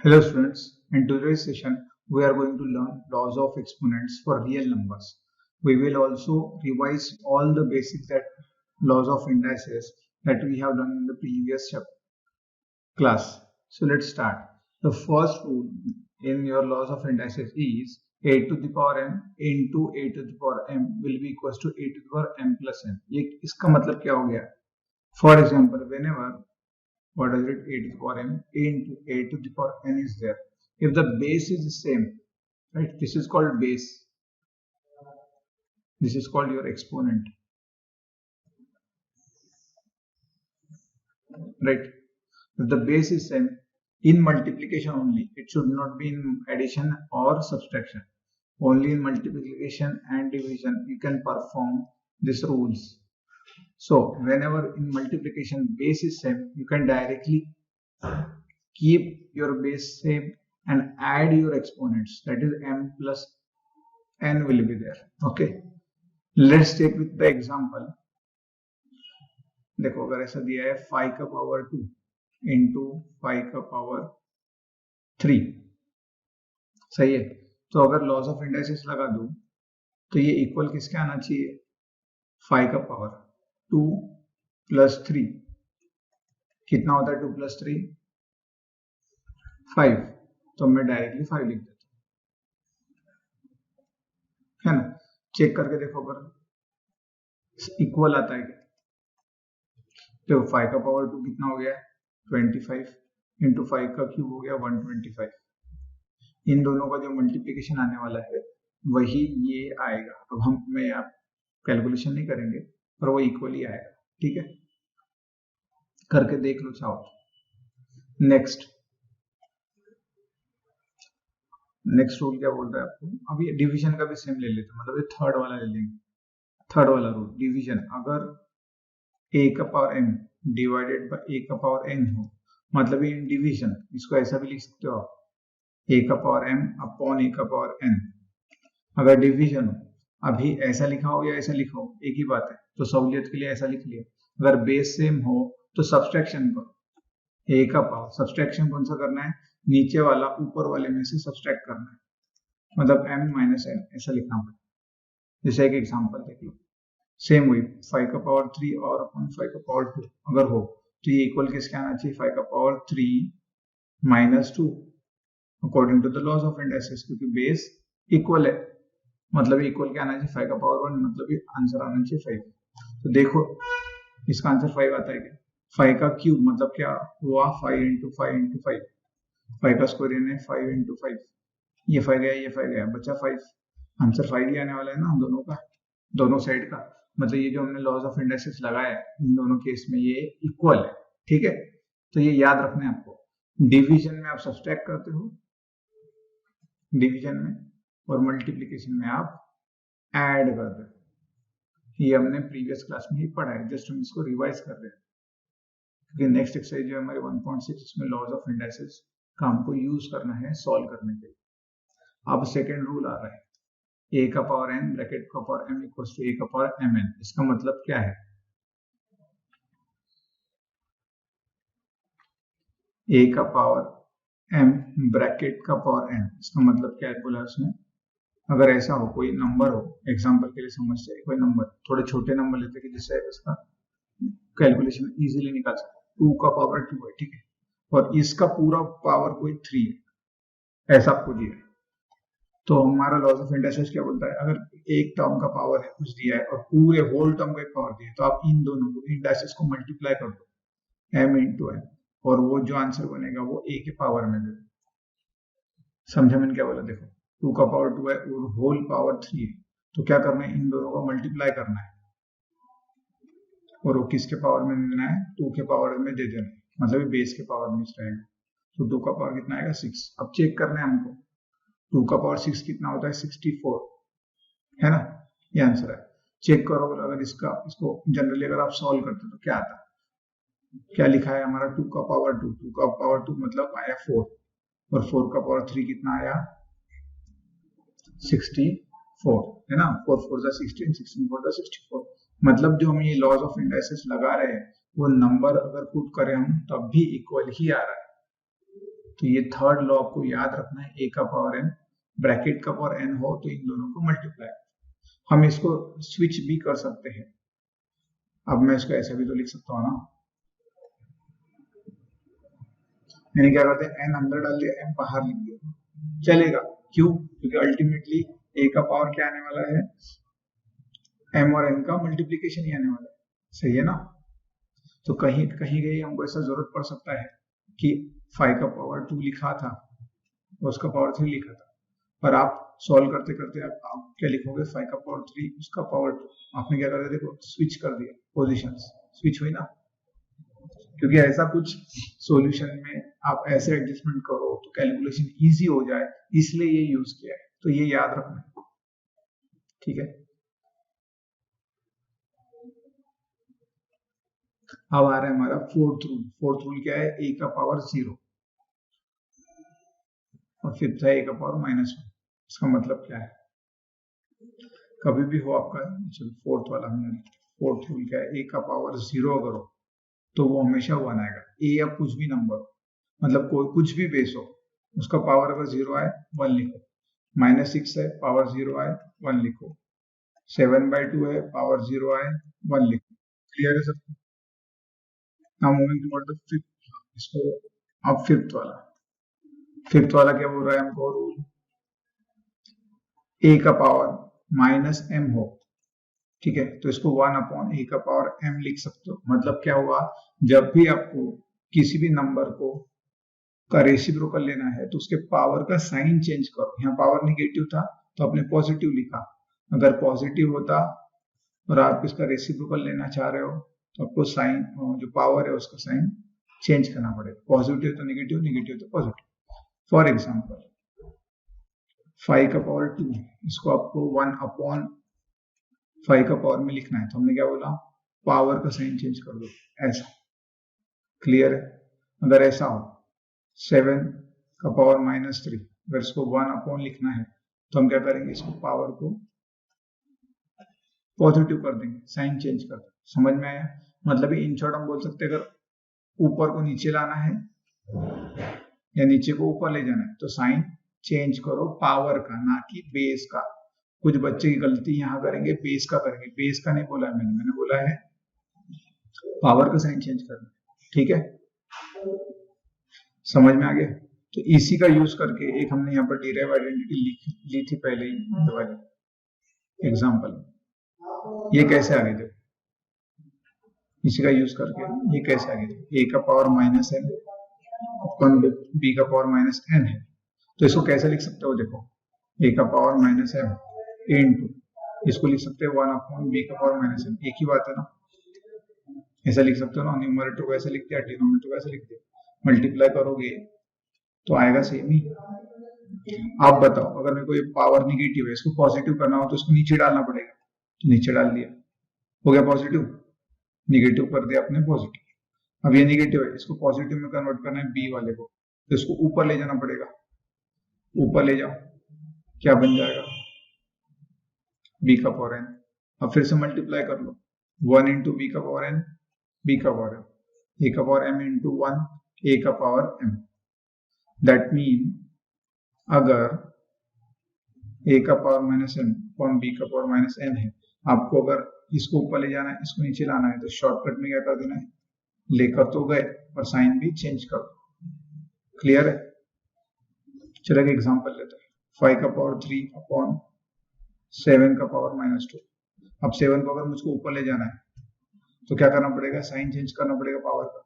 Hello students, in today's session we are going to learn laws of exponents for real numbers. We will also revise all the basic laws of indices that we have done in the previous class. So let's start. The first rule in your laws of indices is a to the power m into a to the power m will be equals to a to the power m plus n. ये इसका मतलब क्या हो गया? For example, whenever what is it, a to the power m into a to the power n is there, if the base is the same, right, this is called base, this is called your exponent, right? If the base is same, in multiplication only, it should not be in addition or subtraction, only in multiplication and division you can perform these rules. So whenever in multiplication base is same, you can directly keep your base same and add your exponents, that is m plus n will be there. Okay, let's take with the example. देखो अगर ऐसा दिया है 5 का power 2 into 5 का power 3, सही है? तो अगर लॉस ऑफ इंडाइसेस लगा दूं तो ये इक्वल किसके आना चाहिए? 5 का पावर 2 प्लस 3, कितना होता है 2 प्लस 3? 5, तो मैं डायरेक्टली 5 लिख देता हूँ, है ना? चेक करके देखो अगर इक्वल आता है क्या। तो 5 का पावर 2 कितना हो गया? 25 इंटू 5 का क्यूब हो गया 125। इन दोनों का जो मल्टीप्लीकेशन आने वाला है वही ये आएगा। अब हम मैं आप कैलकुलेशन नहीं करेंगे पर वो इक्वली आएगा, ठीक है? करके देख लो चाहो। नेक्स्ट रूल क्या बोल रहा है आपको? अब ये डिवीजन का भी सेम ले लेते हैं, मतलब ये थर्ड वाला ले लेंगे। थर्ड वाला रूल डिवीजन, अगर a का power m divided by a का पावर n हो, मतलब ये डिवीजन, इसको ऐसा भी लिख सकते हो आप, a का पावर m अपॉन a का पावर n। अगर डिवीजन हो, अभी ऐसा लिखा हो या ऐसा लिखा हो एक ही बात है, तो सहूलियत के लिए ऐसा लिख लिया। अगर बेस सेम हो तो सब्सट्रैक्शन करो, a का पावर, सब्सट्रैक्शन कौन सा करना है? नीचे वाला ऊपर वाले में से सब्सट्रैक्ट करना है, मतलब m माइनस n ऐसा लिखना पड़ेगा। जैसे एक एग्जांपल देख लो, सेम वही 5 का पावर 3 और अपॉन 5 का पावर 2 अगर हो तो ये इक्वल किसके आना चाहिए? 5 का power 3 minus 2 according to the laws of indices, क्योंकि बेस इक्वल है, मतलब इक्वल क्या आना चाहिए? 5 का पावर 1, मतलब ये आंसर आना चाहिए 5। तो देखो इसका आंसर 5 आता है क्या? 5 का क्यूब मतलब क्या हुआ? 5 इंटू 5 इंटू 5, 5 का स्क्वायर यानी 5 इंटू 5, ये 5 गया, ये 5 गया, बचा 5। आंसर 5 ही आने वाला है ना दोनों का, दोनों साइड का। मतलब ये जो हमने लॉज ऑफ इंडाइसेस लगाया है इन दोनों केस में ये इक्वल है, ठीक है? तो ये याद रखना है आपको। डिवीजन में आप सब्सट्रैक्ट करते हो डिवीजन में, और मल्टीप्लिकेशन में आप ऐड करते हो। ये हमने प्रीवियस क्लास में ही पढ़ा है, जस्ट हम इसको रिवाइज कर रहे हैं, क्योंकि नेक्स्ट एक्सरसाइज जो है हमारे 1.6 इसमें लॉज ऑफ इंडाइसेस का हमको यूज करना है सॉल्व करने के लिए। अब सेकेंड रूल आ रहा है, a का पावर n ब्रैकेट का power m equals to a का पावर mn। इसका मतलब क्या है? a का पावर m ब्रैकेट का पावर n, इसका मतलब क्या है बोला उसने? अगर ऐसा हो, कोई नंबर हो, एग्जांपल के लिए समझते हैं, कोई नंबर, थोड़े छोटे नंबर लेते हैं कि जिससे इसका कैलकुलेशन इजीली निकाल सकते। 2 का पावर 2 है, ठीक है, और इसका पूरा पावर कोई 3 है, ऐसा आपको दिया है। तो हमारा लॉज ऑफ इंडाइसेस क्या बोलता है? अगर एक टर्म का पावर है कुछ दिया है और पूरे होल टर्म का एक पावर दिया है, तो आप इन दोनों को इंडाइसेस को मल्टीप्लाई कर दो, m इंटू n, और वो जो आंसर बनेगा वो a के पावर में दे दो। समझे मैंने क्या बोला? देखो 2 का पावर 2 है और होल पावर 3 है, तो क्या करना है? इन दोनों को मल्टीप्लाई करना है, और वो किसके पावर में देना है? 2 के पावर में दे देना है, मतलब बेस के पावर में रहेगा। तो 2 का पावर कितना आएगा? 6। अब चेक करना है हमको, 2 का पावर 6 कितना होता है? 64, है ना? ये आंसर है। चेक करो अगर इसको जनरली अगर आप सॉल्व करते हो तो क्या आता है? क्या लिखा है हमारा? 2 का पावर 2, 2 का पावर 2 मतलब आया 4, और 4 का पावर 3 कितना आया? 64, है ना? 4 4 जा 16, 16 4 जा 64। मतलब जो हम ये लॉज ऑफ इंडाइसेस लगा रहे हैं वो नंबर अगर पुट करें हम तब भी इक्वल ही आ रहा है, तो ये थर्ड लॉ आपको याद रखना है, ए का पावर एन, ब्रैकेट का पावर एन हो तो इन दोनों को मल्टीप्लाई। हम इसको स्विच भी कर सकते हैं। अब मैं इसको ऐसे भी तो लिख सकता हूँ ना, मैंने क्या करते हैं, एन अंदर डाल दिया, एम बाहर लिख दिया, चलेगा। क्यों? क्योंकि अल्टीमेटली ए का पावर क्या आने वाला है, एम और एन का मल्टीप्लीकेशन ही आने वाला है, सही है ना। तो कहीं कहीं हमको ऐसा जरूरत पड़ सकता है कि 5 का पावर 2 लिखा था, उसका पावर 3 लिखा था, पर आप सॉल्व करते करते आप क्या लिखोगे, 5 का पावर 3 उसका पावर 2, आपने क्या कर दिया, देखो स्विच कर दिया, पोजीशंस स्विच हुई ना। क्योंकि ऐसा कुछ सॉल्यूशन में आप ऐसे एडजस्टमेंट करो तो कैलकुलेशन इजी हो जाए, इसलिए ये यूज किया है, तो ये याद रखना है, ठीक है। अब आ रहा है हमारा फोर्थ रूल। फोर्थ रूल क्या है, ए का पावर 0 और फिफ्थ है ए का पावर -1। इसका मतलब क्या है, कभी भी हो आपका, चलो फोर्थ वाला हमने, फोर्थ रूल क्या है, ए का पावर 0 अगर हो तो वो हमेशा 1 आएगा। ए या कुछ भी नंबर हो, मतलब कोई कुछ भी बेस हो, उसका पावर अगर 0 आए 1 लिखो। -6 है, पावर 0 आए 1 लिखो। 7/2 है, पावर 0 आए 1 लिखो। क्लियर है सबको? Now moving toward the fifth. इसको अब फिफ्थ वाला क्या बोल रहा है हमको, रूल ए का पावर -m हो, ठीक है, तो इसको 1/a का पावर m लिख सकते हो। मतलब क्या हुआ, जब भी आपको किसी भी नंबर को का रेसिप्रोकल लेना है तो उसके पावर का साइन चेंज करो। यहाँ पावर निगेटिव था तो आपने पॉजिटिव लिखा, अगर पॉजिटिव होता और आप इसका रेसिप्रोकल लेना चाह रहे हो तो आपको साइन, जो पावर है उसका साइन चेंज करना पड़ेगा, पॉजिटिव तो निगेटिव, निगेटिव तो पॉजिटिव। फॉर एग्जाम्पल 5 का पावर 2, इसको आपको 1/5 का पावर में लिखना है, तो हमने क्या बोला, पावर का साइन चेंज कर दो, ऐसा। क्लियर है? अगर ऐसा हो 7 का पावर -3, अगर इसको 1 लिखना है तो हम क्या करेंगे, इसको पावर को पॉजिटिव कर देंगे, साइन चेंज कर देंगे। समझ में आया? मतलब इन शॉर्ट हम बोल सकते हैं, अगर ऊपर को नीचे लाना है या नीचे को ऊपर ले जाना है तो साइन चेंज करो पावर का, ना कि बेस का। कुछ बच्चे की गलती यहाँ करेंगे, बेस का करेंगे। बेस का नहीं बोला है मैंने बोला है पावर का साइन चेंज करना, ठीक है। समझ में आ गया? तो इसी का यूज करके एक हमने यहाँ पर डिराइव आइडेंटिटी ली थी पहले ही वाले एग्जाम्पल। ये कैसे आगे देखो, इसी का यूज करके ये कैसे आगे देखो, ए का पावर -m अपन बी का पावर -n है, तो इसको कैसे लिख सकते हो, देखो ए का पावर -m इंटू, इसको लिख सकते हैं 1/b का पावर -m, एक ही बात है ना। ऐसा लिख सकते हो ना, न्यूमरेटर को ऐसे लिख दिया, डिनोमिनेटर को ऐसे लिख दिया, मल्टीप्लाई करोगे तो आएगा सेम ही। आप बताओ, अगर मेरे को ये पावर निगेटिव है, इसको पॉजिटिव करना हो तो इसको नीचे डालना पड़ेगा, तो नीचे डाल दिया, हो गया पॉजिटिव, निगेटिव कर दिया आपने पॉजिटिव। अब ये निगेटिव है, इसको पॉजिटिव में कन्वर्ट करना है बी वाले को, तो इसको ऊपर ले जाना पड़ेगा, ऊपर ले जाओ, क्या बन जाएगा, बी का पावर n। अब फिर से मल्टीप्लाई कर लो, 1 इंटू बी का पावर n, बी का पावर m, ए का पावर m इंटू 1, ए का पावर m। दैट मीन अगर ए का पावर -m अपॉन बी का पावर -n है, आपको अगर इसको ऊपर ले जाना है, इसको नीचे लाना है, तो शॉर्टकट में क्या कर देना है, लेकर तो गए और साइन भी चेंज कर दो। क्लियर है? चलो एक एग्जांपल लेते हैं, 5 का पावर 3 अपॉन 7 का पावर -2। अब 7 को अगर मुझको ऊपर ले जाना है तो क्या करना पड़ेगा, साइन चेंज करना पड़ेगा पावर का।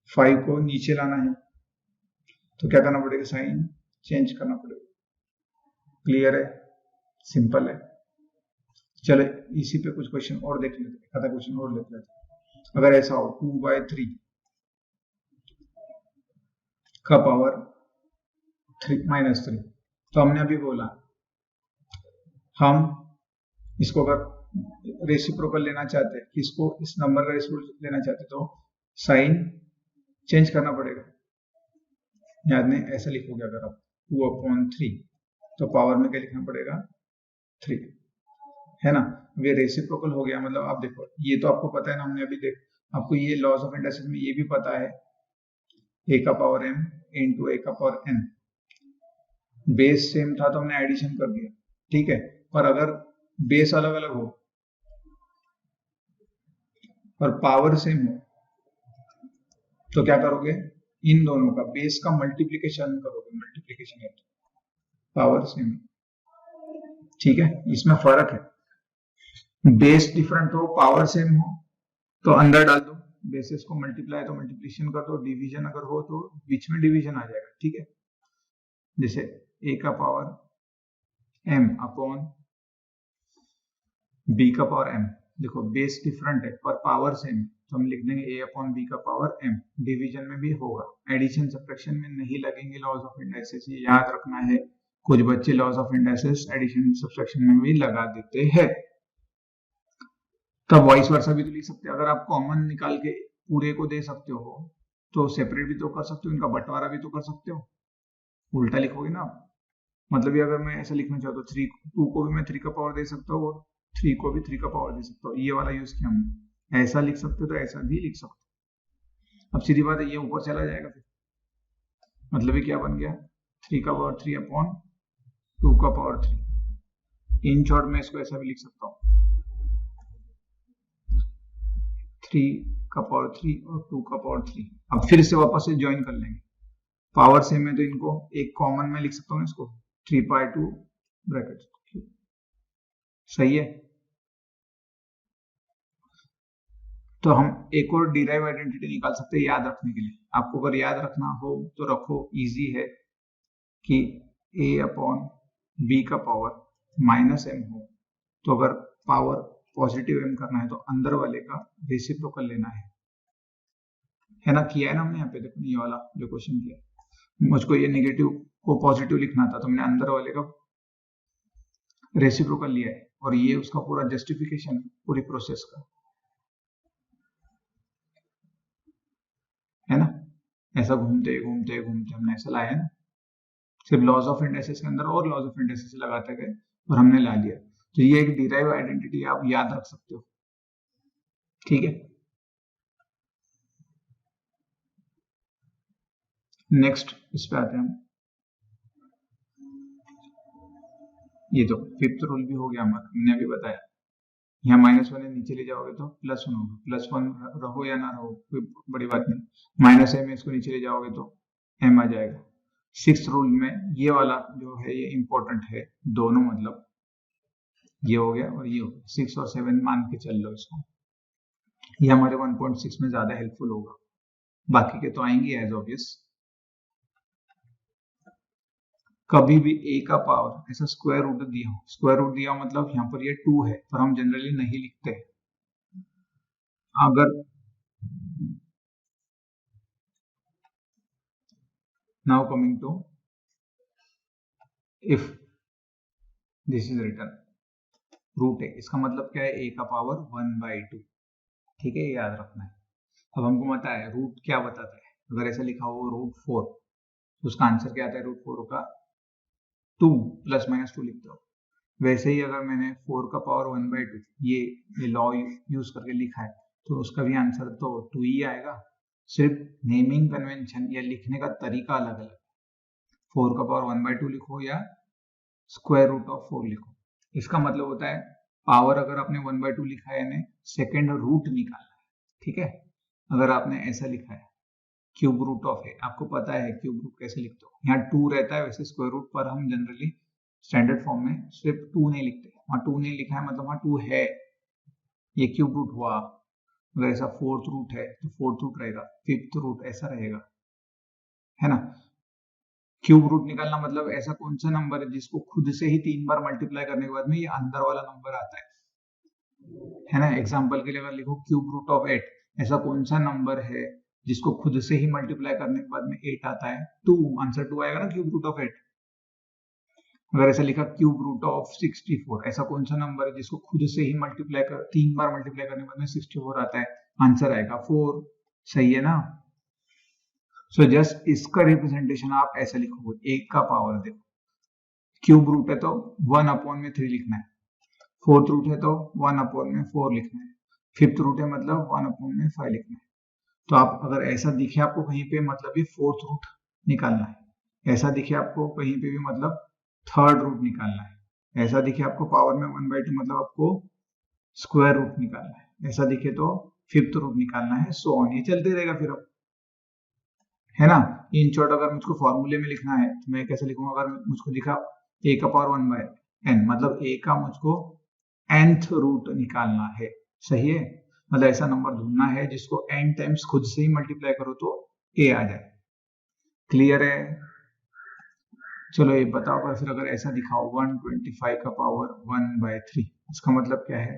5 को नीचे लाना है तो क्या करना पड़ेगा, साइन चेंज करना पड़ेगा। क्लियर है? सिंपल है। चलो इसी पे कुछ क्वेश्चन और देख लेते हैं, आधा क्वेश्चन और देख लेते हैं। अगर ऐसा हो 2/3 का पावर -3, तो हमने अभी बोला हम इसको अगर रेसिप्रोकल लेना चाहते हैं, इसको इस नंबर का रेसिप्रोकल लेना चाहते हैं, तो साइन चेंज करना पड़ेगा। याद नहीं, ऐसा लिखोगे अगर आप 2/3 तो पावर में क्या लिखना पड़ेगा, 3, है ना। अब ये रेसिप्रोकल हो गया, मतलब आप देखो ये तो आपको पता है ना, हमने अभी आपको ये लॉज ऑफ इंडक्शन में ये भी पता है, ए का पावर m इंटू ए का पावर एन। बेस सेम था तो हमने एडिशन कर दिया, ठीक है। पर अगर बेस अलग अलग हो और पावर सेम हो तो क्या करोगे, इन दोनों का बेस का मल्टीप्लीकेशन करोगे, मल्टीप्लीकेशन है पावर सेम, ठीक है। इसमें फर्क है, बेस डिफरेंट हो पावर सेम हो तो अंदर डाल दो, बेसिस को मल्टीप्लाई तो मल्टीप्लिकेशन कर दो, डिवीजन अगर हो तो बीच में डिवीजन आ जाएगा, ठीक है। जैसे a का पावर m अपॉन b का पावर m, देखो बेस डिफरेंट है पर पावर सेम, तो हम लिख देंगे a अपॉन b का पावर m। डिवीजन में भी होगा, एडिशन सब्ट्रैक्शन में नहीं लगेंगे लॉज ऑफ इंडाइसिस, ये याद रखना है। कुछ बच्चे laws of indices addition subtraction में भी लगा देते हैं। तब वाइस वर्सा भी तो लिख सकते हैं, अगर आप कॉमन निकाल के पूरे को दे सकते हो तो सेपरेट भी तो कर सकते हो, इनका बंटवारा भी तो कर सकते हो, उल्टा लिखोगे ना आप। मतलब ये अगर मैं ऐसा लिखना चाहता हूँ, 2 को भी मैं 3 का पावर दे सकता हूँ और 3 को भी 3 का पावर दे सकता हूँ, ये वाला यूज किया हमने। ऐसा लिख सकते हो तो ऐसा भी लिख सकते हो। अब सीधी बात है, ये ऊपर चला जाएगा फिर, मतलब ये क्या बन गया, 3 का पावर 3 अपॉन 2 का पावर 3। इन शॉर्ट में इसको ऐसा भी लिख सकता हूँ, 3 का पावर 3 और 2 का पावर 3। अब फिर से वापस से ज्वाइन कर लेंगे, पावर सेम है तो इनको एक कॉमन में लिख सकता हूँ इसको, 3/2 ब्रैकेट, सही है। तो हम एक और डिराइव आइडेंटिटी निकाल सकते हैं याद रखने के लिए, आपको अगर याद रखना हो तो रखो, इजी है कि a अपॉन b का पावर माइनस m हो तो अगर पावर पॉजिटिव m करना है तो अंदर वाले का रेसिप्रोकल लेना है ना। किया है ना हमने यहाँ पे, देखो ये वाला जो क्वेश्चन किया, मुझको ये नेगेटिव को पॉजिटिव लिखना था तो हमने अंदर वाले का रेसिप्रोकल लिया है, और ये उसका पूरा जस्टिफिकेशन पूरी प्रोसेस का है ना। ऐसा घूमते घूमते घूमते हमने ऐसा लाया है ना, सिर्फ लॉज ऑफ इंडाइसिस के अंदर और लॉज ऑफ इंडाइसिस लगाते गए और हमने ला लिया। तो ये एक डिराइव आइडेंटिटी आप याद रख सकते हो, ठीक है। नेक्स्ट इस पे आते हैं हम, ये तो फिफ्थ रूल भी हो गया हमारा, मैंने अभी बताया। यहाँ -1 नीचे ले जाओगे तो +1 होगा, +1 रहो या ना रहो कोई बड़ी बात नहीं, -m इसको नीचे ले जाओगे तो m आ जाएगा। सिक्स्थ रूल में ये वाला जो है ये इंपॉर्टेंट है, दोनों मतलब ये हो गया और ये हो गया, 6 और 7 मान के चल लो इसको, ये हमारे 1.6 में ज्यादा हेल्पफुल होगा, बाकी के तो आएंगे एज ऑब्वियस। कभी भी a का पावर ऐसा स्क्वायर रूट दिया हो, स्क्वायर रूट दिया हो मतलब यहाँ पर ये 2 है पर हम जनरली नहीं लिखते। अगर now coming to if this is written root है, इसका मतलब क्या है, a का पावर 1/2, ठीक है, ये याद रखना है। अब हमको पता है रूट क्या बताता है, अगर ऐसा लिखा हो √4 तो उसका आंसर क्या आता है, √4 का 2 ±2 लिखते हो। वैसे ही अगर मैंने 4 का पावर 1/2 ये लॉ यूज करके लिखा है तो उसका भी आंसर तो 2 ही आएगा, सिर्फ नेमिंग कन्वेंशन या लिखने का तरीका अलग अलग, 4 का पावर 1/2 लिखो या स्क्वायर रूट ऑफ 4 लिखो। इसका मतलब होता है पावर अगर आपने 1/2 लिखा है यानी सेकेंड रूट निकालना है, ठीक है। अगर आपने ऐसा लिखा है क्यूब रूट ऑफ है, आपको पता है क्यूब रूट कैसे लिखते हो, यहाँ 2 रहता है वैसे स्क्वायर रूट, पर हम जनरली स्टैंडर्ड फॉर्म में सिर्फ 2 नहीं लिखते, वहाँ 2 नहीं लिखा है मतलब वहाँ 2 है, ये क्यूब रूट हुआ। अगर ऐसा फोर्थ रूट है तो फोर्थ रूट रहेगा, फिफ्थ रूट ऐसा रहेगा, है ना। क्यूब रूट निकालना मतलब ऐसा कौन सा नंबर है जिसको खुद से ही 3 बार मल्टीप्लाई करने के बाद में ये अंदर वाला नंबर आता है ना। एग्जाम्पल के लिए अगर लिखो क्यूब रूट ऑफ 8, ऐसा कौन सा नंबर है जिसको खुद से ही मल्टीप्लाई करने के बाद में 8 आता है, 2, आंसर 2 आएगा ना क्यूब रूट ऑफ 8। अगर ऐसा लिखा क्यूब रूट ऑफ 64, ऐसा कौन सा नंबर है जिसको खुद से ही मल्टीप्लाई कर 3 बार मल्टीप्लाई करने के बाद में 64 आता है, आंसर आएगा 4, सही है ना। सो जस्ट इसका रिप्रेजेंटेशन आप ऐसा लिखोगे, 1 का पावर देखो, क्यूब रूट है तो 1/3 लिखना है, फोर्थ रूट है तो 1/4 लिखना है, फिफ्थ रूट है मतलब 1/5 लिखना है। तो आप अगर ऐसा दिखे आपको कहीं पे मतलब ये फोर्थ रूट निकालना है। ऐसा दिखे आपको कहीं पे भी मतलब थर्ड रूट निकालना है। ऐसा दिखे आपको पावर में 1/2 मतलब आपको स्क्वायर रूट निकालना है। ऐसा दिखे तो फिफ्थ रूट निकालना है। सो ऑन, ये चलते रहेगा फिर अब, है ना। इन शॉर्ट अगर मुझको फॉर्मूले में लिखना है तो मैं कैसे लिखूंगा? अगर मुझको दिखा a का पावर 1/n मतलब a का मुझको nth रूट निकालना है, सही है। मतलब ऐसा नंबर ढूंढना है जिसको n टाइम्स खुद से ही मल्टीप्लाई करो तो a आ जाए। क्लियर है? चलो ये बताओ, पर फिर अगर ऐसा दिखाओ 125 का पावर 1/3, इसका मतलब क्या है?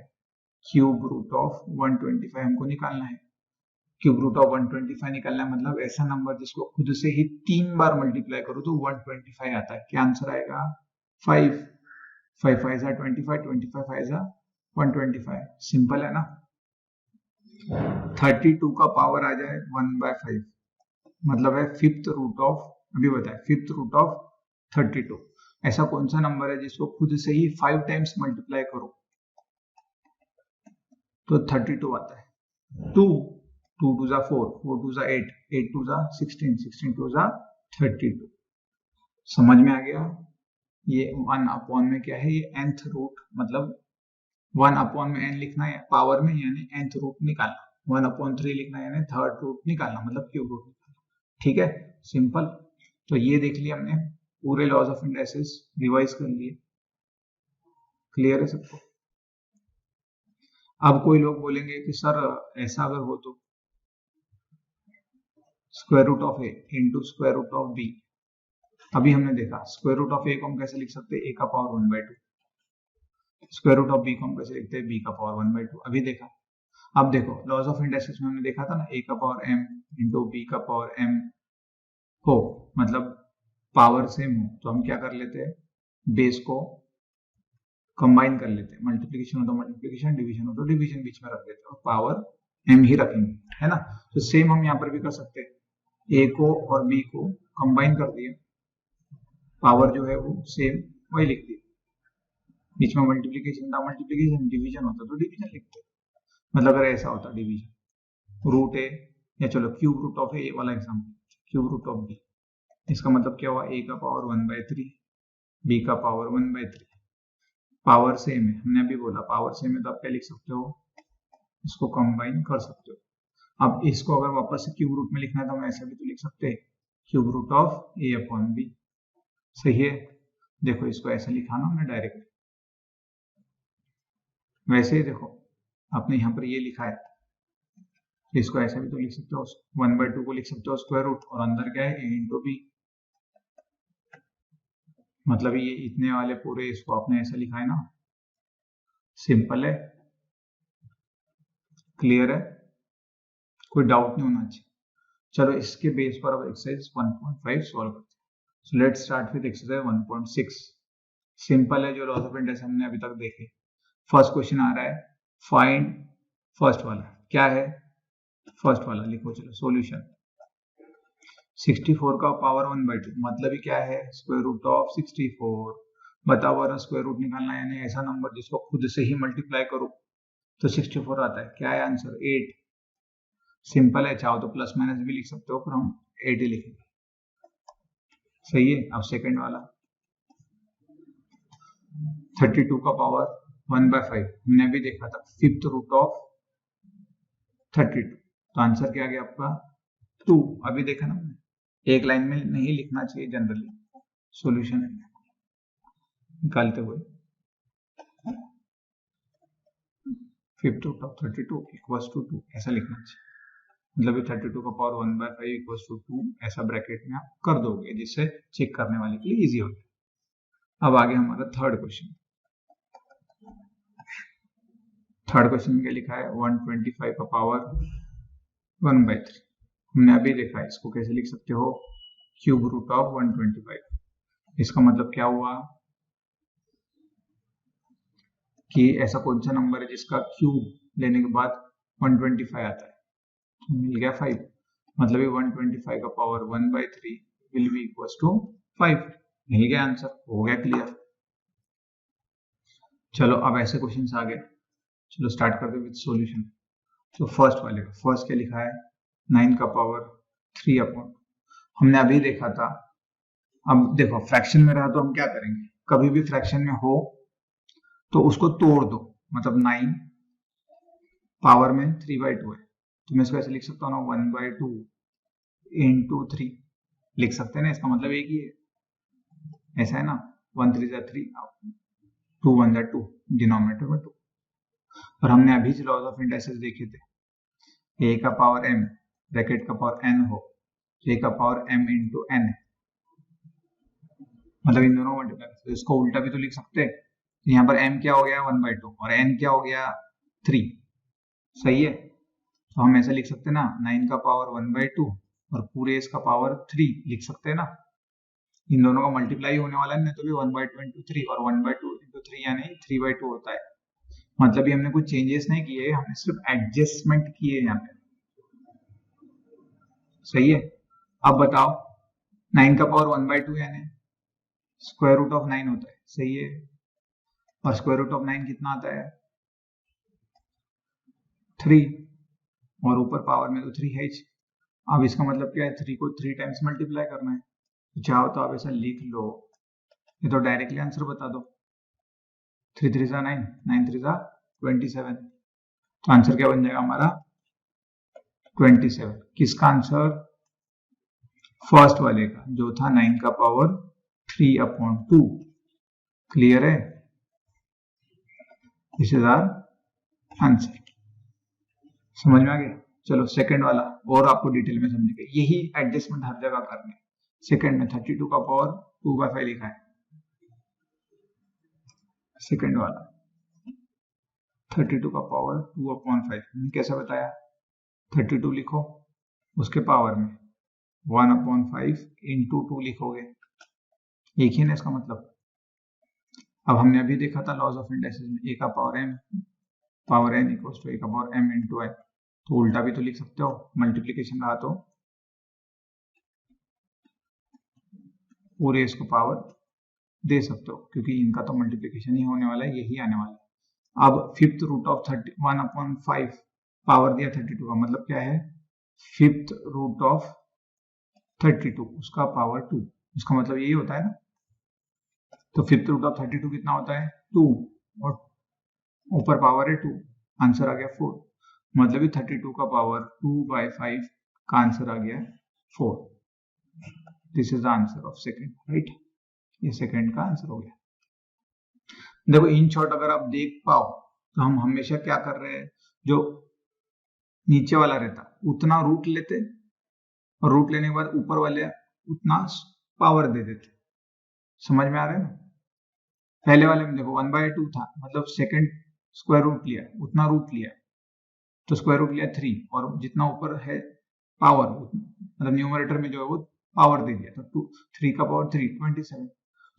क्यूब रूट ऑफ 125 हमको निकालना है। क्यूब रूट ऑफ 125 निकालना है मतलब ऐसा नंबर जिसको खुद से ही 3 बार मल्टीप्लाई करो तो 125 आता है। क्या आंसर आएगा? 5। 5 5 जा 25, 25 5 जा 125। सिंपल है ना। 32 का पावर आ जाए 1/5 मतलब है फिफ्थ रूट ऑफ, अभी बताए, फिफ्थ रूट ऑफ 32। ऐसा कौन सा नंबर है जिसको खुद से ही 5 टाइम्स मल्टीप्लाई करो तो 32 आता है? 2 2 2 जा 4, 4 2 जा 8, 8 2 जा 16, 16 2 जा 32। समझ में आ गया? ये 1 अपॉन में क्या है? ये nth रूट मतलब 1 अपॉन में n लिखना है पावर में, यानी nth रूट निकालना। 1/3 लिखना है यानी थर्ड रूट निकालना, मतलब क्यूब रूट निकालना। ठीक है, सिंपल। तो ये देख लिया हमने, पूरे लॉज ऑफ इंडाइसिस रिवाइज कर लिए। क्लियर है सबको? अब कोई लोग बोलेंगे कि सर ऐसा अगर हो तो square root of A into square root of B. अभी हमने देखा स्क्वायर रूट ऑफ ए को हम कैसे लिख सकते हैं? ए का power 1/2। Square root of B को हम कैसे लिखते हैं? बी का पावर 1/2। अभी देखा। अब देखो लॉज ऑफ इंडाइसिस में हमने देखा था ना, ए का पावर m इंटू बी का पावर m हो, मतलब पावर सेम हो, तो हम क्या कर लेते हैं? बेस को कंबाइन कर लेते हैं। मल्टीप्लीकेशन हो तो मल्टीप्लीकेशन, डिवीजन हो तो डिवीजन बीच में रख देते हैं और पावर m ही रखेंगे, है ना। तो सेम हम यहाँ पर भी कर सकते हैं। a को और b को कंबाइन कर दिया, पावर जो है वो सेम वही लिख दी। बीच में मल्टीप्लीकेशन था मल्टीप्लीकेशन, डिवीजन होता तो डिवीजन लिखते। मतलब अगर ऐसा होता डिवीजन रूट ए, या चलो क्यूब रूट ऑफ ए वाला example, cube root of B, इसका मतलब क्या हुआ? ए का पावर 1/3, बी का पावर 1/3। पावर सेम है, हमने अभी बोला पावर सेम है तो आप क्या लिख सकते हो? इसको कंबाइन कर सकते हो। अब इसको अगर वापस से क्यूब रूट में लिखना है तो हम ऐसा भी तो लिख सकते हैं, cube root of A upon B. सही है। देखो इसको ऐसा लिखा ना हमने डायरेक्ट, वैसे ही देखो आपने यहाँ पर ये लिखा है, इसको ऐसा भी तो लिख सकते हो, 1/2 को लिख सकते हो स्क्वायर रूट, और अंदर क्या है? ए इंटू बी। मतलब ये इतने वाले पूरे इसको आपने ऐसा लिखा है ना। सिंपल है, क्लियर है, कोई डाउट नहीं होना चाहिए। चलो इसके बेस पर अब एक्सरसाइज 1.5 सॉल्व करते हैं। So let's start with exercise 1.6। Simple है, जो लॉज ऑफ इंडक्शन हमने अभी तक देखे। फर्स्ट क्वेश्चन आ रहा है, फाइंड फर्स्ट वाला क्या है? फर्स्ट वाला लिखो, चलो सॉल्यूशन। 64 का पावर 1/2 मतलब ही क्या है? Square root of 64। बताओ अगर स्क्वायर रूट निकालना है यानी ऐसा नंबर जिसको खुद से ही मल्टीप्लाई करो तो 64 आता है। क्या है आंसर? 8। सिंपल है, चाहो तो प्लस माइनस भी लिख सकते हो, पर हम 8 ही लिखेंगे। सही है। अब सेकंड वाला 32 का पावर 1/5 हमने अभी देखा था, फिफ्थ रूट ऑफ 32, तो आंसर क्या आ गया आपका? 2। अभी देखा ना हमने, एक लाइन में नहीं लिखना चाहिए जनरली सॉल्यूशन निकालते हुए। Fifth root of 32 equals to 2 ऐसा लिखना चाहिए। मतलब 32 का पावर 1/5 इक्वल्स टू 2 ऐसा ब्रैकेट में आप कर दोगे, जिससे चेक करने वाले के लिए इजी हो जाए। अब आगे हमारा थर्ड क्वेश्चन। थर्ड क्वेश्चन में क्या लिखा है? 125 का पावर 1/3 हमने अभी देखा है, इसको कैसे लिख सकते हो? Cube root of 125। इसका मतलब क्या हुआ कि ऐसा कौन सा नंबर है जिसका क्यूब लेने के बाद 125 आता है? तो मिल गया 5। मतलब ये 125 का power 1/3 will be equals to 5। मिल गया आंसर, हो गया क्लियर। चलो अब ऐसे क्वेश्चन आ गए, चलो स्टार्ट करते विद सॉल्यूशन। तो फर्स्ट वाले का फर्स्ट क्या लिखा है? 9 का पावर 3 अपॉन, हमने अभी देखा था। अब देखो फ्रैक्शन में रहा तो हम क्या करेंगे, कभी भी फ्रैक्शन में हो तो उसको तोड़ दो, मतलब 9 पावर में 3/2 है, तो मैं इसको ऐसे लिख सकता हूँ ना 1/2 इंटू 3 लिख सकते हैं ना, इसका मतलब एक ही है, ऐसा है ना, 1 3 3 2 1 2 डिनोमिनेटर में 2। और हमने अभी जो लॉज ऑफ इंडाइसेस देखे थे, ए का पावर m ब्रैकेट का पावर n हो, ए का पावर m इंटू n है, मतलब इन दोनों मल्टीप्लाई, तो इसको उल्टा भी तो लिख सकते हैं। तो यहाँ पर m क्या हो गया 1/2 और n क्या हो गया 3, सही है। तो हम ऐसे लिख सकते हैं ना, 9 का पावर 1/2 और पूरे इसका पावर 3 लिख सकते हैं ना। इन दोनों का मल्टीप्लाई होने वाला है ना, तो भी 1/2 इंटू 3 और 1/2 इंटू 3 यानी 3/2 होता है। मतलब ये हमने कुछ चेंजेस नहीं किए, हमने सिर्फ एडजस्टमेंट किए यहाँ पे, सही है। अब बताओ 9 का पावर 1/2 यानी स्क्वायर रूट ऑफ 9 होता है, सही है। और स्क्वायर रूट ऑफ 9 कितना आता है 3, और ऊपर पावर में तो 3 है। अब इसका मतलब क्या है, 3 को 3 टाइम्स मल्टीप्लाई करना है, तो चाहो तो आप ऐसा लिख लो, ये तो डायरेक्टली आंसर बता दो, 3 3 जा 9, 9 3 जा 27, तो आंसर क्या बन जाएगा हमारा 27। किसका आंसर, फर्स्ट वाले का, जो था 9 का पावर 3/2। क्लियर है, दिस इज आवर आंसर। समझ में आ गया। चलो सेकंड वाला और आपको डिटेल में समझेंगे, यही एडजस्टमेंट हर जगह करने। सेकंड में 32 का पावर 2/5 लिखा है, सेकंड वाला 32 का पावर 2/5 कैसे बताया, 32 लिखो, उसके पावर में 1/5 इंटू 2 लिखोगे, एक ही ना इसका मतलब। अब हमने अभी देखा था लॉज ऑफ इंडाइसेस में, ए का power m power n equals to ए का पावर m इंटू n, तो उल्टा भी तो लिख सकते हो, मल्टीप्लीकेशन रहा तो पूरे इसको पावर दे सकते हो, क्योंकि इनका तो मल्टीप्लीकेशन ही होने वाला है, यही आने वाला है। अब फिफ्थ रूट ऑफ 1/5 पावर दिया 32 का, मतलब क्या है फिफ्थ रूट ऑफ 32 उसका पावर 2, उसका मतलब यही होता है ना। तो फिफ्थ रूट ऑफ 32 कितना होता है 2, और ऊपर पावर है 2, आंसर आ गया 4, मतलब 32 का पावर 2/5 का आंसर आ गया 4। This is the answer of second, right. ये सेकंड का आंसर हो गया। देखो इन शॉर्ट अगर आप देख पाओ तो हम हमेशा क्या कर रहे हैं, जो नीचे वाला रहता उतना रूट लेते, और रूट लेने के बाद ऊपर वाले उतना पावर दे देते। समझ में आ रहा है ना। पहले वाले में देखो 1/2 था, मतलब सेकंड स्क्वायर रूट लिया, उतना रूट लिया, तो स्क्वायर रूट लिया 3, और जितना ऊपर है पावर, मतलब न्यूमरेटर में जो है वो पावर दे दिया, तो 3 का पावर 3 27।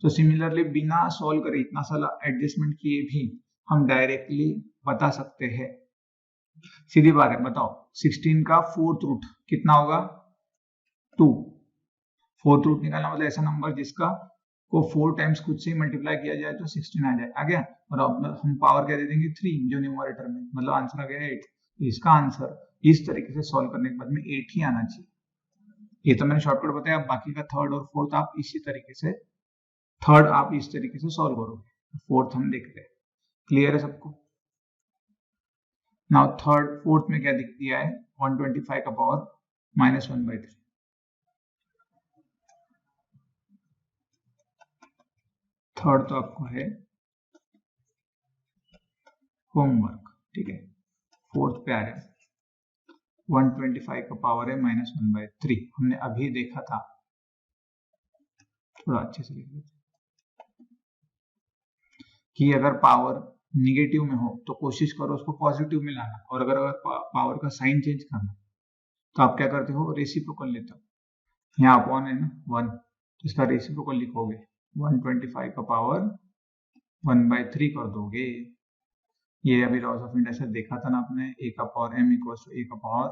तो सिमिलरली बिना सॉल्व करे, इतना सारा एडजस्टमेंट किए भी हम डायरेक्टली बता सकते हैं। सीधी बात है, बताओ 16 का फोर्थ रूट कितना होगा 2। फोर्थ रूट निकालना मतलब ऐसा नंबर जिसका को 4 टाइम्स खुद से ही मल्टीप्लाई किया जाए तो 16 आ जाए, आ गया। और अब हम पावर क्या दे देंगे 3 जो न्यूमरेटर में, मतलब आंसर आ गया 8। इसका आंसर इस तरीके से सॉल्व करने के बाद में 8 ही आना चाहिए। ये तो मैंने शॉर्टकट बताया, बाकी का थर्ड और फोर्थ आप इसी तरीके से, थर्ड आप इस तरीके से सॉल्व करोगे, फोर्थ हम देखते हैं। क्लियर है सबको। नाउ थर्ड फोर्थ में क्या दिख दिया है 125 का पावर -1/3। थर्ड तो आपको है होमवर्क, ठीक है। फोर्थ पे आ रहा है 125 का पावर है -1/3, हमने अभी देखा था, थोड़ा अच्छे से लिख लेते कि अगर पावर निगेटिव में हो तो कोशिश करो उसको पॉजिटिव में लाना, और अगर पावर का साइन चेंज करना तो आप क्या करते हो रेसिप्रोकल लेते हो। यहाँ अपॉन है ना 1, तो इसका रेसिप्रोकल लिखोगे 125 का पावर 1/3 कर दोगे। ये अभी लॉस ऑफ इंडक्शन देखा था ना आपने, ए का पावर m इक्वल टू ए का पावर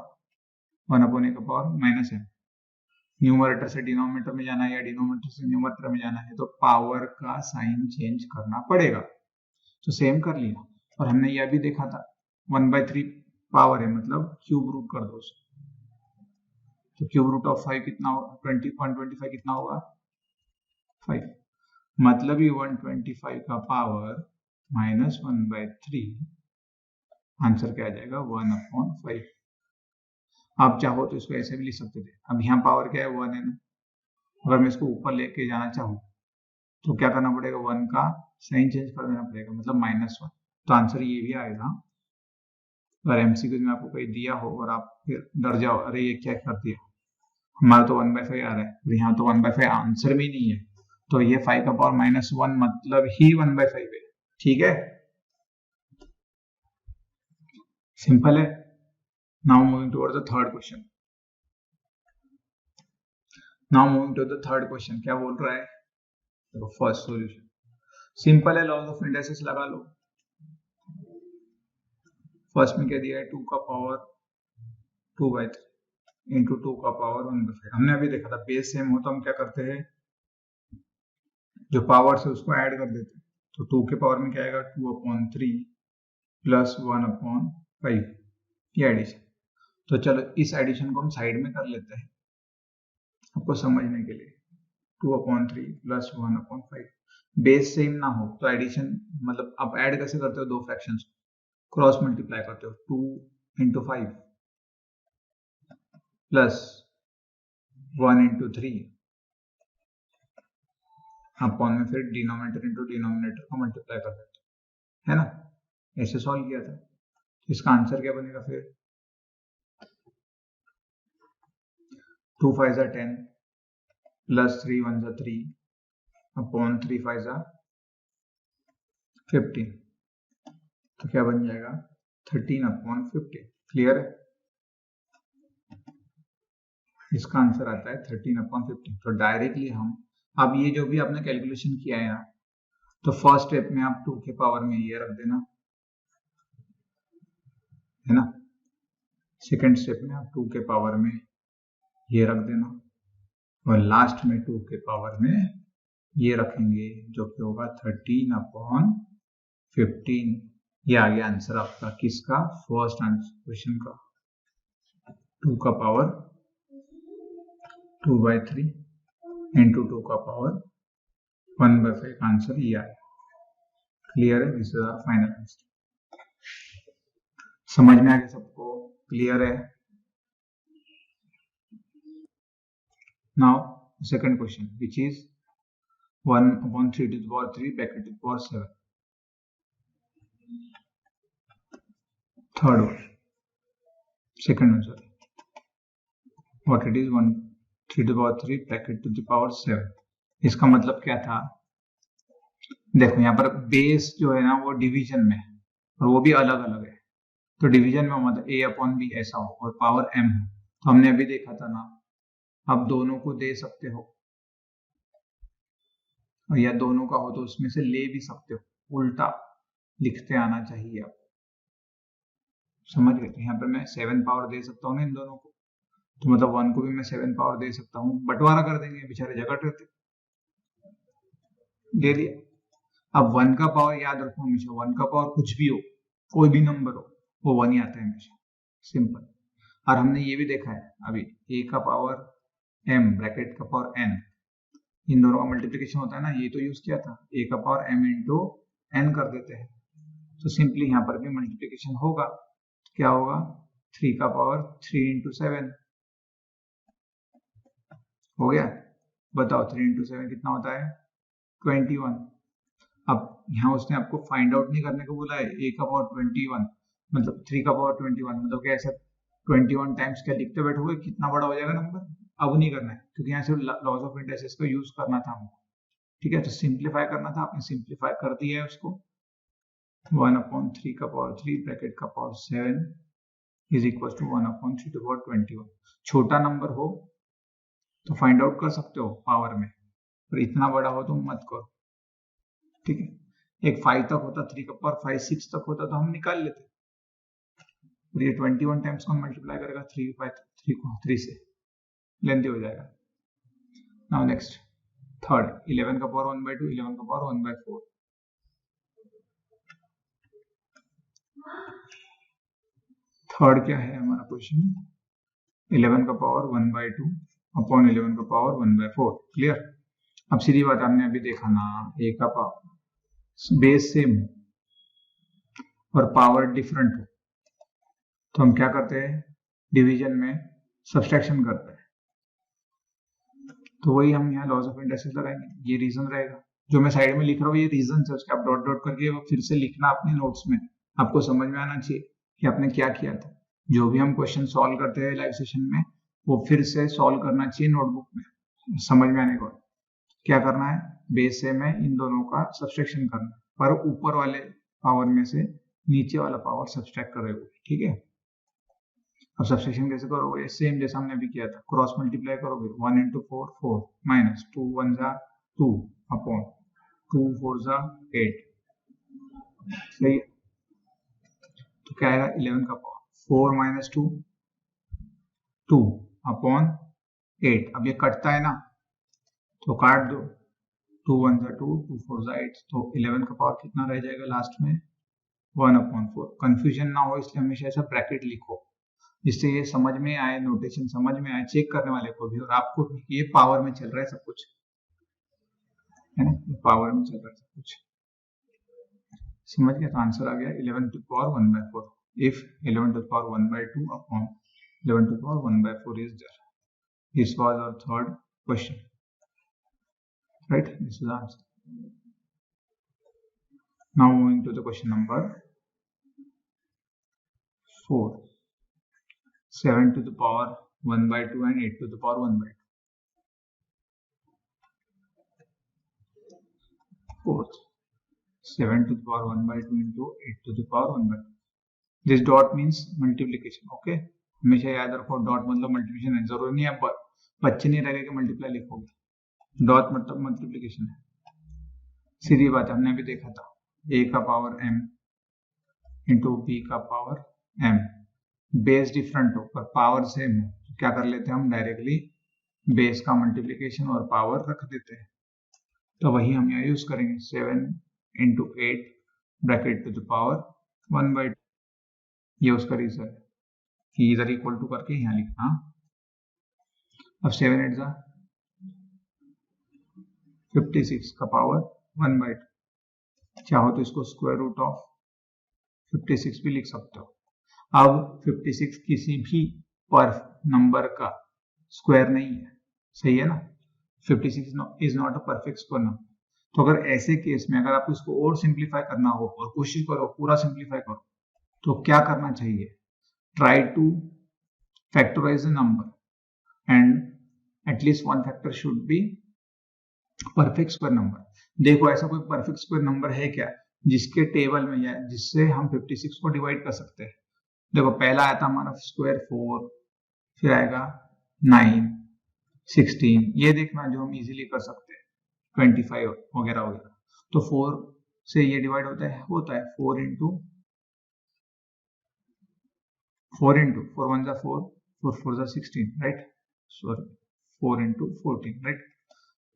1/a का पावर -m। न्यूमरेटर से डिनोमिनेटर में जाना है या डिनोमिनेटर से न्यूमरेटर में जाना है तो पावर का साइन चेंज करना पड़ेगा, तो सेम कर लिया। और हमने यह भी देखा था 1/3 पावर है, मतलब क्यूब रूट कर दो, तो क्यूब रूट ऑफ 5 कितना होगा, 125 कितना होगा 5, मतलब ये 125 का पावर -1/3, आंसर क्या आ जाएगा 1/5। आप चाहो तो इसको ऐसे भी लिख सकते थे, अब यहाँ पावर क्या है 1 है ना, अगर मैं इसको ऊपर लेके जाना चाहूँ तो क्या करना पड़ेगा, 1 का साइन चेंज कर देना पड़ेगा, मतलब -1, तो आंसर ये भी आएगा। अगर एमसीक्यू में आपको कहीं दिया हो और आप फिर डर जाओ अरे ये क्या कर दिया, हमारा तो 1/5 आ रहा है और यहाँ तो 1/5 आंसर भी नहीं है, तो ये 5 का पावर -1 मतलब ही 1/5 है। ठीक है, सिंपल है। Now moving towards the third question. Now moving to the third question, क्या बोल रहा है, देखो फर्स्ट सॉल्यूशन सिंपल है, लॉज ऑफ इंडाइसिस लगा लो। फर्स्ट में क्या दिया है 2 का पावर 2/3 इंटू 2 का पावर 1/5। हमने अभी देखा था बेस सेम हो तो हम क्या करते हैं, जो पावर है उसको ऐड कर देते हैं, तो 2 के पावर में क्या आएगा 2/3 प्लस 1/5, ये एडिशन। तो चलो इस एडिशन को हम साइड में कर लेते हैं आपको समझने के लिए, 2/3 प्लस 1/5। बेस सेम ना हो तो एडिशन मतलब आप ऐड कैसे करते हो, दो फ्रैक्शंस क्रॉस मल्टीप्लाई करते हो, 2 इंटू 5 प्लस 1 इंटू 3 अपॉन में फिर डिनोमिनेटर इंटू डिनोमिनेटर को मल्टीप्लाई कर देते है ना, ऐसे सॉल्व किया था। इसका आंसर क्या बनेगा फिर 2 5 10 प्लस 3 1 3 अपॉन 3 5 15, तो क्या बन जाएगा 13/15। क्लियर है, इसका आंसर आता है 13/15। तो डायरेक्टली हम अब ये जो भी आपने कैलकुलेशन किया है ना, तो फर्स्ट स्टेप में आप 2 के पावर में ये रख देना है ना, सेकंड स्टेप में आप 2 के पावर में ये रख देना, और लास्ट में 2 के पावर में ये रखेंगे जो कि होगा 13/15। ये आ गया आंसर आपका किसका, फर्स्ट आंसर क्वेश्चन का, 2 का पावर 2/3 इंटू 2 का पावर 1/5 आंसर ये आया। क्लियर है, this is our final answer. समझ में आ गया सबको, क्लियर है। Now second question which is 1/3 to the power 3 bracket to the power 7। Third one, second one sorry, what it is 1/3 to the power 3 bracket to the power 7। इसका मतलब क्या था, देखो यहाँ पर बेस जो है ना वो डिवीजन में है और वो भी अलग अलग है, तो डिवीजन में मतलब a/b ऐसा हो और पावर m हो, तो हमने अभी देखा था ना, आप दोनों को दे सकते हो और या दोनों का हो तो उसमें से ले भी सकते हो, उल्टा लिखते आना चाहिए आप, समझ गए। तो यहाँ पर मैं 7 पावर दे सकता हूँ ना इन दोनों को, तो मतलब 1 को भी मैं 7 पावर दे सकता हूँ, बंटवारा कर देंगे, बेचारे जगह रहते, दे दिया। अब 1 का पावर याद रखो हमेशा, 1 का पावर कुछ भी हो, कोई भी नंबर हो, वो 1 ही आता है हमेशा, सिंपल। और हमने ये भी देखा है अभी, a का पावर m ब्रैकेट का पावर n, इन दोनों का मल्टीप्लिकेशन होता है ना, ये तो यूज किया था, a का पावर m इंटू n कर देते हैं, तो सिंपली यहाँ पर भी मल्टीप्लिकेशन होगा, क्या होगा 3 का पावर 3 इंटू 7 हो गया। बताओ 3 इंटू 7 कितना होता है 21। अब यहाँ उसने आपको फाइंड आउट नहीं करने को बोला है, a का पावर 21 मतलब 3 का पावर 21 मतलब क्या ऐसा 21 टाइम्स क्या लिखते बैठोगे, कितना बड़ा हो जाएगा नंबर, अब नहीं करना है क्योंकि यहाँ सिर्फ लॉज ऑफ इंडाइसिस को यूज करना था हमको, ठीक है। तो सिंप्लीफाई करना था, आपने सिंप्लीफाई कर दिया है उसको, 1/3 का पावर 3 ब्रैकेट का power 7 is equal to 1/3 to power 21। छोटा नंबर हो तो फाइंड आउट कर सकते हो पावर में, और इतना बड़ा हो तो मत करो, ठीक है। एक 5 तक होता, 3 का पावर 5 6 तक होता तो हम निकाल लेते, और ये 21 टाइम्स को मल्टीप्लाई करेगा 3 से, लेंथी हो जाएगा। नाउ नेक्स्ट थर्ड, 11 का पावर 1/2, 11 का पावर 1/4। थर्ड क्या है हमारा क्वेश्चन, 11 का पावर 1/2 अपॉन 11 का पावर 1/4। क्लियर। अब सीधी बात हमने अभी देखा ना, ए का पावर बेस सेम और पावर डिफरेंट हो तो हम क्या करते हैं, डिवीजन में सब्सट्रैक्शन करते हैं। तो वही हम यहाँ लॉज ऑफ इंडस्ट्रीज लगाएंगे, ये रीजन रहेगा। जो मैं साइड में लिख रहा हूँ ये रीजन है, उसके आप डॉट डॉट करके वो फिर से लिखना अपने नोट्स में। आपको समझ में आना चाहिए कि आपने क्या किया था। जो भी हम क्वेश्चन सॉल्व करते हैं लाइव सेशन में वो फिर से सॉल्व करना चाहिए नोटबुक में, समझ में आने को। क्या करना है, बेस से में इन दोनों का सब्सट्रैक्शन करना, पर ऊपर वाले पावर में से नीचे वाला पावर सब्सट्रैक्ट करोगे। ठीक है। अब सब्सट्रैक्शन कैसे करोगे, सेम जैसा हमने अभी किया था, क्रॉस मल्टीप्लाई करोगे। 1 into 4 4 माइनस 2 1 जा 2 अपॉन 2 4 जा 8। सही है। तो क्या आएगा, 11 का पावर 4 माइनस 2 2 अपॉन 8। अब ये कटता है ना तो काट दो, 2 1 जा 2 2 4 जा 8। तो 11 का पावर कितना रह जाएगा लास्ट में, 1/4। कंफ्यूजन ना हो इसलिए हमेशा ऐसा ब्रैकेट लिखो जिससे ये समझ में आए, नोटेशन समझ में आए चेक करने वाले को भी और आपको भी, ये पावर में चल रहा है सब कुछ, है ना, ये पावर में चल रहा है सब कुछ। समझ गया। तो आंसर आ गया 11 to the power 1/4 if 11 to the power 1/2 upon 11 to the power 1/4 is there. This was our third question, right? This is the answer. Now moving to the question number 4. 7 to the power 1/2 and 8 to the power 1/2. Fourth, 7 to the power 1/2 into 8 to the power 1/2. This dot means multiplication. Okay, हमेशा याद रखो dot मतलब multiplication है। जरूरी नहीं है बच्चे नहीं रहेगा कि मल्टीप्लाई लिखोगे, डॉट मतलब मल्टीप्लिकेशन है। सीधी बात हमने अभी देखा था, a का पावर m इंटू b का पावर m, बेस डिफरेंट हो पर पावर सेम हो तो क्या कर लेते हैं हम, डायरेक्टली बेस का मल्टीप्लिकेशन और पावर रख देते हैं। तो वही हम यहाँ यूज करेंगे, 7 into 8 bracket to the power 1/2। ये उसका रीजन है कि इधर इक्वल टू करके यहाँ लिखना। अब 7 8 जा 56 का पावर 1/2। चाहो तो इसको स्क्वायर रूट ऑफ 56 भी लिख सकते हो। अब 56 किसी भी पर नंबर का स्क्वायर नहीं है, सही है ना। 56 is not a perfect square number. तो अगर ऐसे केस में अगर आपको इसको और सिंप्लीफाई करना हो और कोशिश करो पूरा सिंप्लीफाई करो तो क्या करना चाहिए, try to factorize the number and at least one factor should be perfect square number. देखो ऐसा कोई परफेक्ट स्क्वायर नंबर है क्या जिसके टेबल में या जिससे हम 56 को डिवाइड कर सकते हैं। देखो पहला आया था हमारा स्क्वायर 4, फिर आएगा 9 16, ये देखना जो हम इजीली कर सकते हैं 25 वगैरह वगैरह। तो 4 से ये डिवाइड होता है 4 इंटू 4 1 जा 4 4 4 जा 16, right. Sorry 4 into 14, right.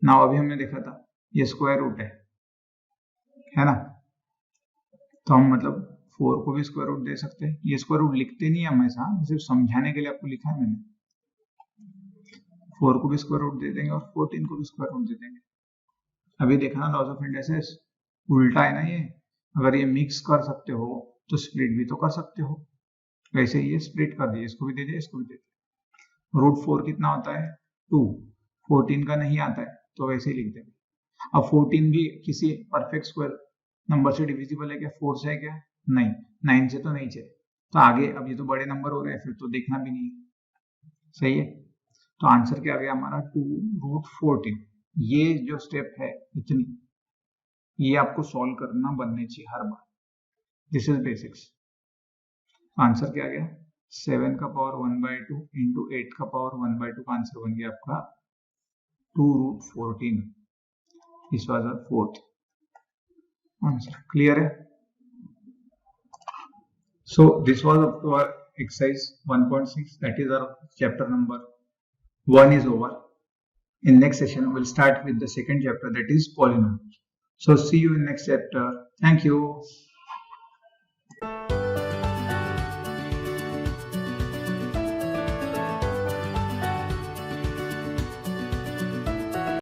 Now अभी हमने देखा था ये स्क्वायर रूट है ना, तो हम मतलब 4 को भी स्क्वायर रूट दे सकते हैं। ये स्क्वायर रूट लिखते नहीं हमेशा, सिर्फ समझाने के लिए आपको लिखा है मैंने। 4 को भी स्क्वायर रूट दे देंगे और 14 को भी स्क्वायर रूट दे देंगे। अभी देखा ना लॉज ऑफ इंडस्ट्रीज उल्टा है ना ये, अगर ये मिक्स कर सकते हो तो स्प्लिट भी तो कर सकते हो। वैसे ये स्प्लिट कर दिए, इसको भी दे दिया इसको भी दे दिया। रूट 4 कितना होता है 2, 14 का नहीं आता है तो वैसे ही लिख देंगे। अब 14 भी किसी परफेक्ट स्क्वायर नंबर से डिविजिबल है क्या, 4 से है क्या, नहीं, 9 से तो नहीं चाहिए। तो आगे अब ये तो बड़े नंबर हो रहे हैं फिर तो देखना भी नहीं, सही है। तो आंसर क्या आ गया हमारा 2√14। ये जो स्टेप है इतनी, ये आपको सॉल्व करना बनने चाहिए हर बार। This is basics. आंसर क्या आ गया, 7 का पावर 1/2 इंटू 8 का पावर 1/2 का आंसर बन गया आपका 2√14। This was our fourth answer. Clear है। So this was up to our exercise 1.6, that is our chapter number 1 is over. In next session we'll start with the second chapter, that is polynomials. So see you in next chapter. Thank you.